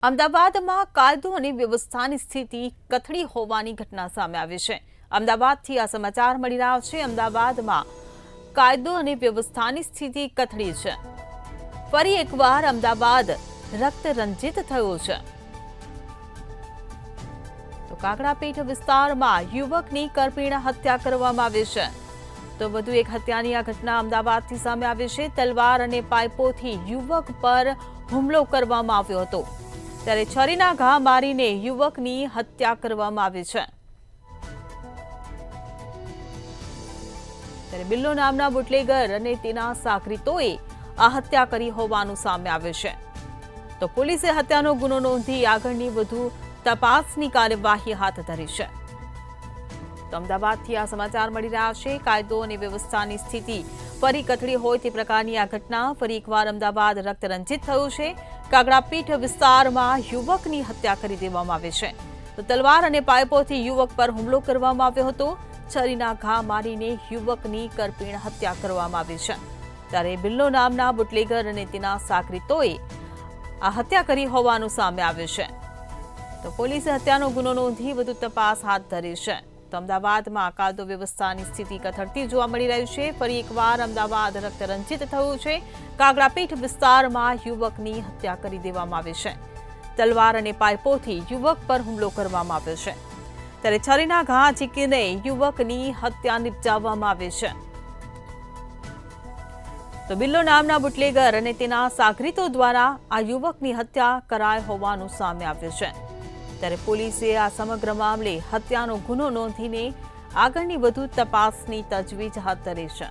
અમદાવાદમાં કાયદો અને વ્યવસ્થાની સ્થિતિ કથળી હોવાની ઘટના સામે આવી છે। અમદાવાદથી આ સમાચાર મળી રહ્યા છે। અમદાવાદમાં કાયદો અને વ્યવસ્થાની સ્થિતિ કથળી છે। ફરી એકવાર અમદાવાદ રક્તરંજિત થયું છે। તો કાકડાપીઠ વિસ્તારમાં યુવકની કરપીણ હત્યા કરવામાં આવી છે। તો વધુ એક હત્યાની આ ઘટના અમદાવાદથી સામે આવી છે। તલવાર અને પાઇપોથી યુવક પર હુમલો કરવામાં આવ્યો હતો, ત્યારે છરીના ઘા મારીને યુવકની હત્યા કરવામાં આવી છે। ત્યારે બિલ્લો નામના બુટલેગર અને તેના સાગરીતોએ આ હત્યા કરી હોવાનું સામે આવ્યું છે। તો પોલીસે હત્યાનો ગુનો નોંધી આગળની વધુ તપાસની કાર્યવાહી હાથ ધરી છે। તો અમદાવાદથી આ સમાચાર મળી રહ્યા છે। કાયદો અને વ્યવસ્થાની સ્થિતિ ફરી કથળી હોય તે પ્રકારની આ ઘટના ફરી એકવાર અમદાવાદ રક્તરંજિત થયું છે। કાકડાપીઠ વિસ્તારમાં યુવકની હત્યા કરી દેવામાં આવી છે। તો તલવાર અને પાઇપોથી યુવક પર હુમલો કરવામાં આવ્યો હતો, છરીના ઘા મારીને યુવકની કરપીણ હત્યા કરવામાં આવી છે। ત્યારે બિલ્લો નામના બુટલેગર અને તેના સાગરીતોએ આ હત્યા કરી હોવાનું સામે આવ્યું છે। તો પોલીસે હત્યાનો ગુનો નોંધી વધુ તપાસ હાથ ધરી છે। તો અમદાવાદમાં કાયદો વ્યવસ્થાની સ્થિતિ કથળતી જોવા મળી રહી છે। ફરી એકવાર અમદાવાદ રક્તરંજિત થયું છે। કાકડાપીઠ વિસ્તારમાં યુવકની હત્યા કરી દેવામાં આવી છે। તલવાર અને પાઇપોથી યુવક પર હુમલો કરવામાં આવ્યો છે, ત્યારે છરીના ઘા ઝીકીને યુવકની હત્યા નિપજાવવામાં આવી છે। તો બિલ્લો નામના બુટલેગર અને તેના સાગરીતો દ્વારા આ યુવકની હત્યા કરાઈ હોવાનું સામે આવ્યું છે। ત્યારે પોલીસે આ સમગ્ર મામલે હત્યાનો ગુનો નોંધીને આગળની વધુ તપાસની તજવીજ હાથ ધરી છે।